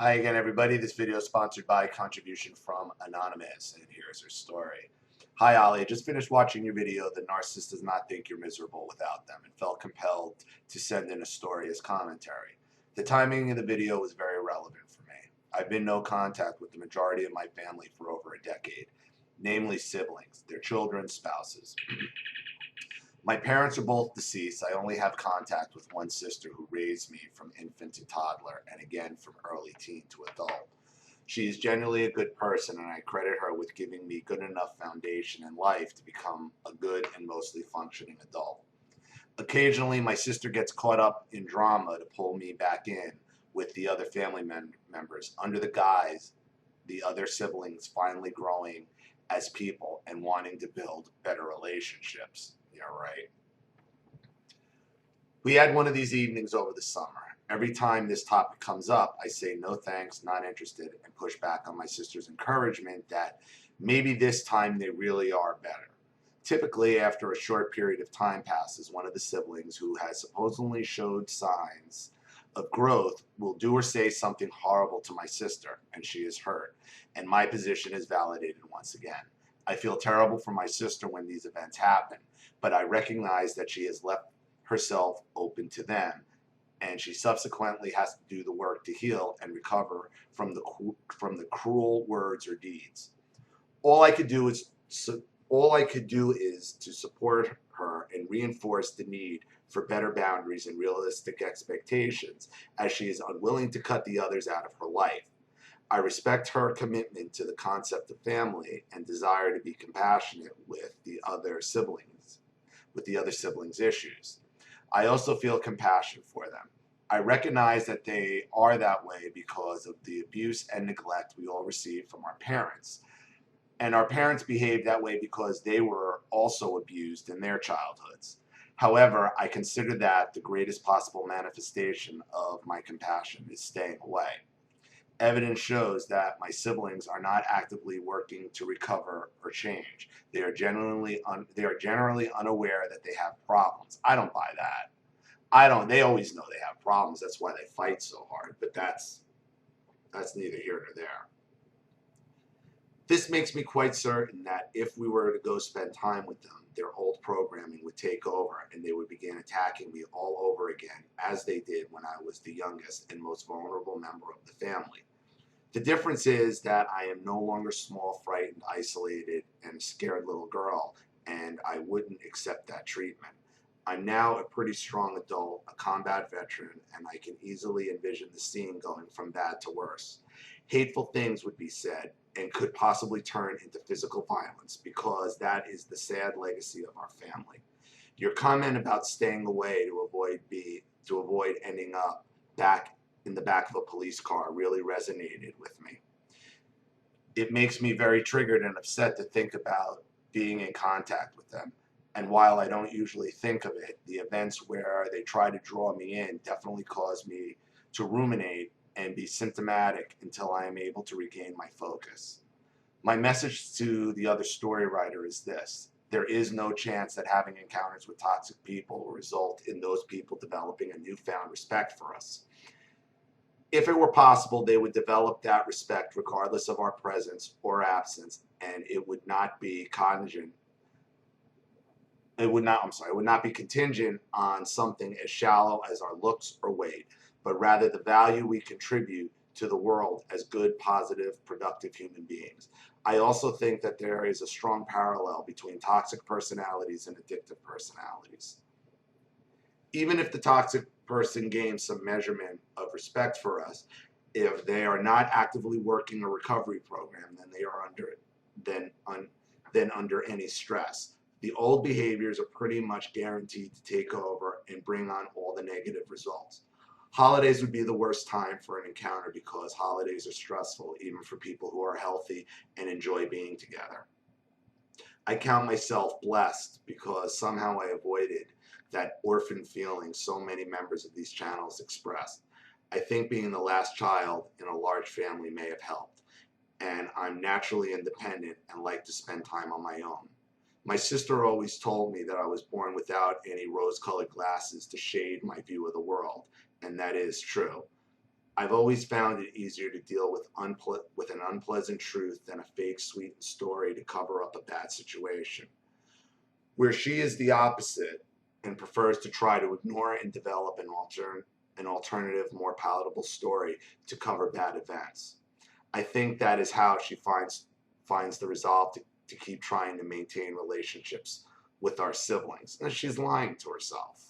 Hi again, everybody. This video is sponsored by a contribution from Anonymous, and here's her story. Hi, Olly. I just finished watching your video. The narcissist does not think you're miserable without them and felt compelled to send in a story as commentary. The timing of the video was very relevant for me. I've been in no contact with the majority of my family for over a decade, namely siblings, their children, spouses. My parents are both deceased. I only have contact with one sister who raised me from infant to toddler and again from early teen to adult. She is genuinely a good person, and I credit her with giving me good enough foundation in life to become a good and mostly functioning adult. Occasionally, my sister gets caught up in drama to pull me back in with the other family members under the guise the other siblings finally growing as people and wanting to build better relationships. Yeah, right. We had one of these evenings over the summer. Every time this topic comes up, I say no thanks, not interested, and push back on my sister's encouragement that maybe this time they really are better. Typically, after a short period of time passes, one of the siblings who has supposedly showed signs of growth will do or say something horrible to my sister, and she is hurt, and my position is validated once again. I feel terrible for my sister when these events happen, but I recognize that she has left herself open to them, and she subsequently has to do the work to heal and recover from the cruel words or deeds. All I could do is to support her and reinforce the need for better boundaries and realistic expectations, as she is unwilling to cut the others out of her life. I respect her commitment to the concept of family and desire to be compassionate with the other siblings issues. I also feel compassion for them. I recognize that they are that way because of the abuse and neglect we all receive from our parents. And our parents behaved that way because they were also abused in their childhoods. However, I consider that the greatest possible manifestation of my compassion is staying away. Evidence shows that my siblings are not actively working to recover or change. They are generally unaware that they have problems. I don't buy that. I don't. They always know they have problems. That's why they fight so hard. But that's neither here nor there. This makes me quite certain that if we were to go spend time with them, their old programming would take over and they would begin attacking me all over again, as they did when I was the youngest and most vulnerable member of the family. The difference is that I am no longer small, frightened, isolated, and a scared little girl, and I wouldn't accept that treatment. I'm now a pretty strong adult, a combat veteran, and I can easily envision the scene going from bad to worse. Hateful things would be said and could possibly turn into physical violence, because that is the sad legacy of our family. Your comment about staying away to avoid ending up back in the back of a police car really resonated with me. It makes me very triggered and upset to think about being in contact with them. And while I don't usually think of it, the events where they try to draw me in definitely cause me to ruminate and be symptomatic until I am able to regain my focus. My message to the other story writer is this: there is no chance that having encounters with toxic people will result in those people developing a newfound respect for us. If it were possible, they would develop that respect regardless of our presence or absence, and it would not be contingent on something as shallow as our looks or weight, but rather the value we contribute to the world as good, positive, productive human beings. I also think that there is a strong parallel between toxic personalities and addictive personalities. Even if the toxic person gains some measurement of respect for us, if they are not actively working a recovery program, then they are under any stress. The old behaviors are pretty much guaranteed to take over and bring on all the negative results. Holidays would be the worst time for an encounter because holidays are stressful, even for people who are healthy and enjoy being together. I count myself blessed because somehow I avoided that orphan feeling so many members of these channels express. I think being the last child in a large family may have helped, and I'm naturally independent and like to spend time on my own. My sister always told me that I was born without any rose-colored glasses to shade my view of the world, and that is true. I've always found it easier to deal with an unpleasant truth than a fake sweet story to cover up a bad situation. Where she is the opposite and prefers to try to ignore and develop an alternative, more palatable story to cover bad events. I think that is how she finds the resolve to keep trying to maintain relationships with our siblings. And she's lying to herself.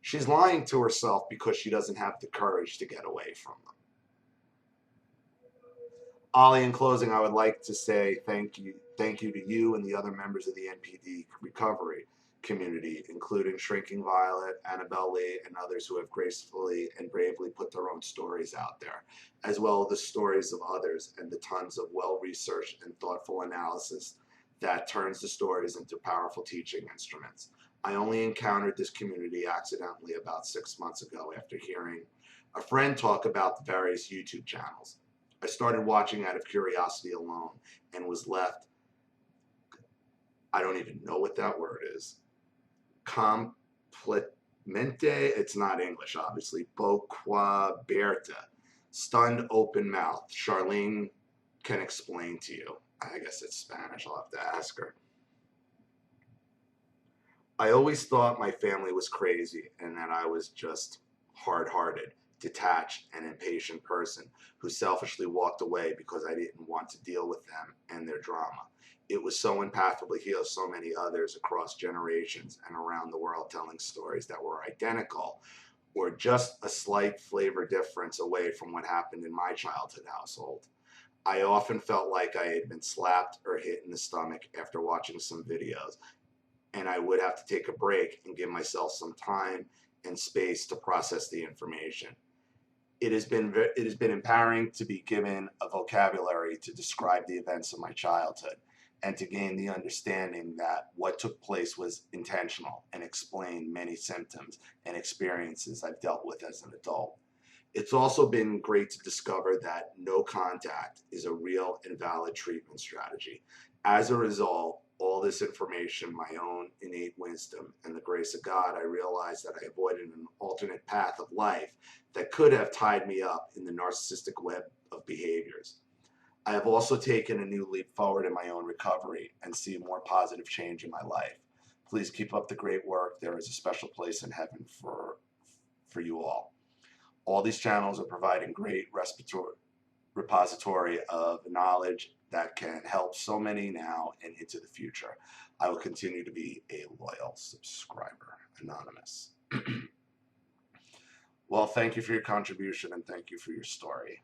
She's lying to herself because she doesn't have the courage to get away from them. Olly, in closing, I would like to say thank you to you and the other members of the NPD recovery community, including Shrinking Violet, Annabelle Lee, and others who have gracefully and bravely put their own stories out there, as well as the stories of others and the tons of well-researched and thoughtful analysis that turns the stories into powerful teaching instruments. I only encountered this community accidentally about 6 months ago after hearing a friend talk about the various YouTube channels. I started watching out of curiosity alone and was left, I don't even know what that word is, completamente, it's not English obviously, boca aberta, stunned open mouth. Charlene can explain to you. I guess it's Spanish, I'll have to ask her. I always thought my family was crazy and that I was just hard-hearted, detached, and impatient person who selfishly walked away because I didn't want to deal with them and their drama. It was so impactful to hear so many others across generations and around the world telling stories that were identical or just a slight flavor difference away from what happened in my childhood household. I often felt like I had been slapped or hit in the stomach after watching some videos, and I would have to take a break and give myself some time and space to process the information. It has been empowering to be given a vocabulary to describe the events of my childhood and to gain the understanding that what took place was intentional and explain many symptoms and experiences I've dealt with as an adult. It's also been great to discover that no contact is a real and valid treatment strategy. As a result, all this information, my own innate wisdom, and the grace of God, I realized that I avoided an alternate path of life that could have tied me up in the narcissistic web of behaviors. I have also taken a new leap forward in my own recovery and see more positive change in my life. Please keep up the great work. There is a special place in heaven for you all. All these channels are providing great repository of knowledge that can help so many now and into the future. I will continue to be a loyal subscriber. Anonymous. Well, thank you for your contribution and thank you for your story.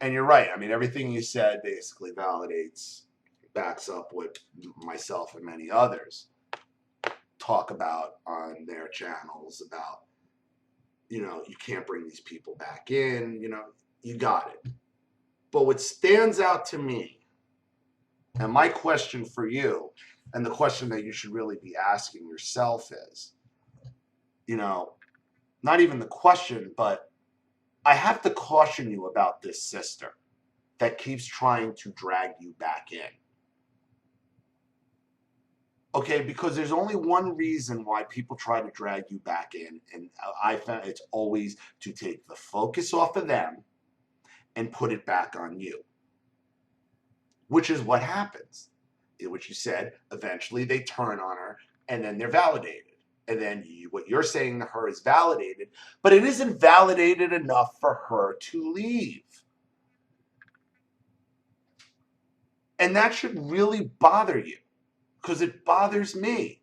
And you're right. I mean, everything you said basically backs up what myself and many others talk about on their channels about, you can't bring these people back in, you got it. But what stands out to me, and my question for you, and the question that you should really be asking yourself is, not even the question, but I have to caution you about this sister that keeps trying to drag you back in. Okay, because there's only one reason why people try to drag you back in, and I found it's always to take the focus off of them and put it back on you, which is what happens. Which you said, eventually they turn on her and then they're validated. And then what you're saying to her is validated, but it isn't validated enough for her to leave. And that should really bother you, because it bothers me.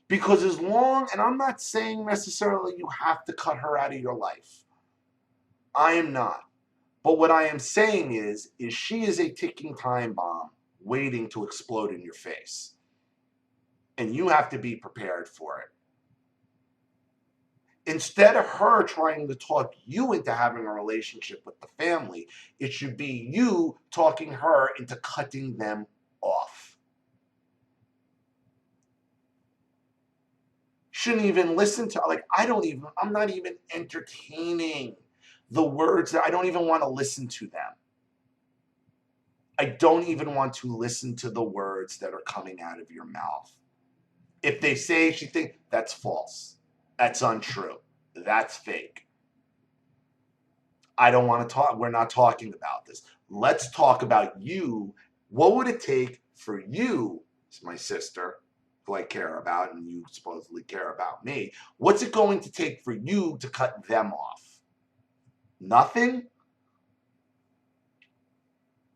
Because as long, and I'm not saying necessarily you have to cut her out of your life. I am not. But what I am saying is she is a ticking time bomb waiting to explode in your face. And you have to be prepared for it. Instead of her trying to talk you into having a relationship with the family, it should be you talking her into cutting them off. Shouldn't even listen to, I'm not even entertaining the words that I don't even want to listen to them. I don't even want to listen to the words that are coming out of your mouth. If they say she thinks, that's false. That's untrue. That's fake. I don't want to talk. We're not talking about this. Let's talk about you. What would it take for you, my sister, who I care about, and you supposedly care about me? What's it going to take for you to cut them off? Nothing?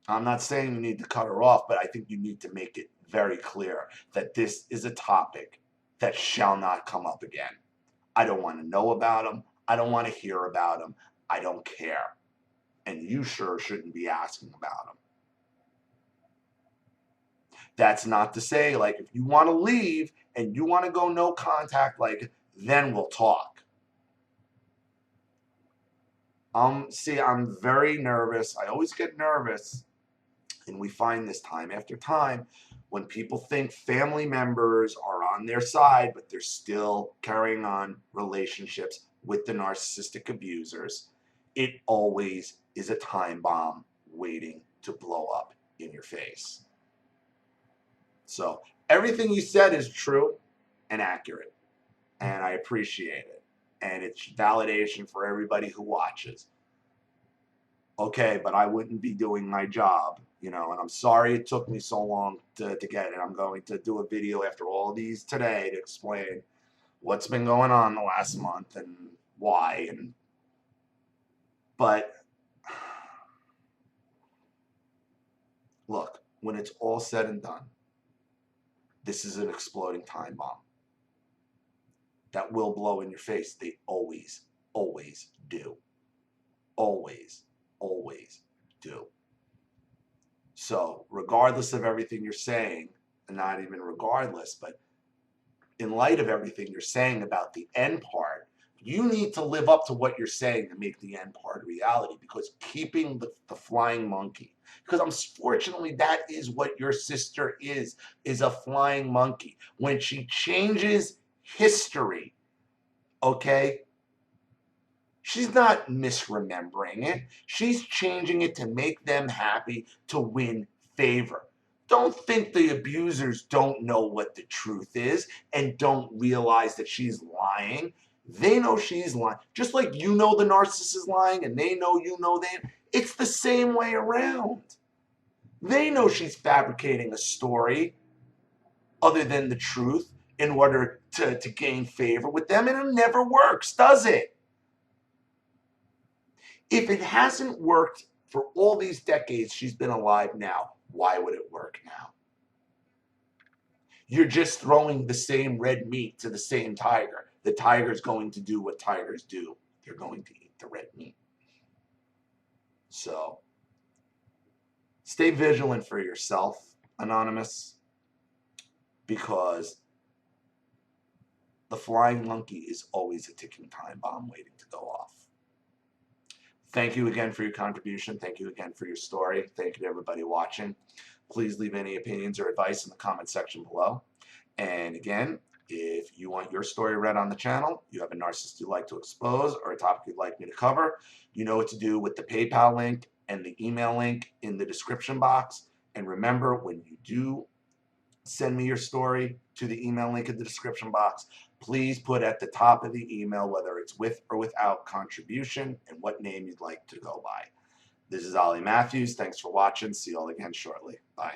I'm not saying you need to cut her off, but I think you need to make it very clear that this is a topic that shall not come up again. I don't want to know about them. I don't want to hear about them. I don't care. And you sure shouldn't be asking about them. That's not to say, like, if you want to leave and you want to go no contact, like, then we'll talk. See, I'm very nervous. I always get nervous. And we find this time after time when people think family members are on their side, but they're still carrying on relationships with the narcissistic abusers. It always is a time bomb waiting to blow up in your face. So everything you said is true and accurate, and I appreciate it. And it's validation for everybody who watches. Okay, but I wouldn't be doing my job, you know, and I'm sorry it took me so long to get it. I'm going to do a video after all of these today to explain what's been going on the last month and why. But look, when it's all said and done, this is an exploding time bomb that will blow in your face. They always, always do. Always, always do. So regardless of everything you're saying, and not even regardless, but in light of everything you're saying about the end part, you need to live up to what you're saying to make the end part a reality, because keeping the flying monkey, because unfortunately that is what your sister is a flying monkey. When she changes history, okay, she's not misremembering it. She's changing it to make them happy, to win favor. Don't think the abusers don't know what the truth is and don't realize that she's lying. They know she's lying. Just like you know the narcissist is lying and they know you know them. It's the same way around. They know she's fabricating a story other than the truth in order to gain favor with them, and it never works, does it? If it hasn't worked for all these decades she's been alive now, why would it work now? You're just throwing the same red meat to the same tiger. The tiger's going to do what tigers do. They're going to eat the red meat. So stay vigilant for yourself, Anonymous, because the flying monkey is always a ticking time bomb waiting to go off. Thank you again for your contribution. Thank you again for your story. Thank you to everybody watching. Please leave any opinions or advice in the comment section below. And again, if you want your story read on the channel, you have a narcissist you'd like to expose or a topic you'd like me to cover, you know what to do with the PayPal link and the email link in the description box. And remember, when you do send me your story to the email link in the description box, please put at the top of the email whether it's with or without contribution and what name you'd like to go by. This is Olly Matthews. Thanks for watching. See you all again shortly. Bye.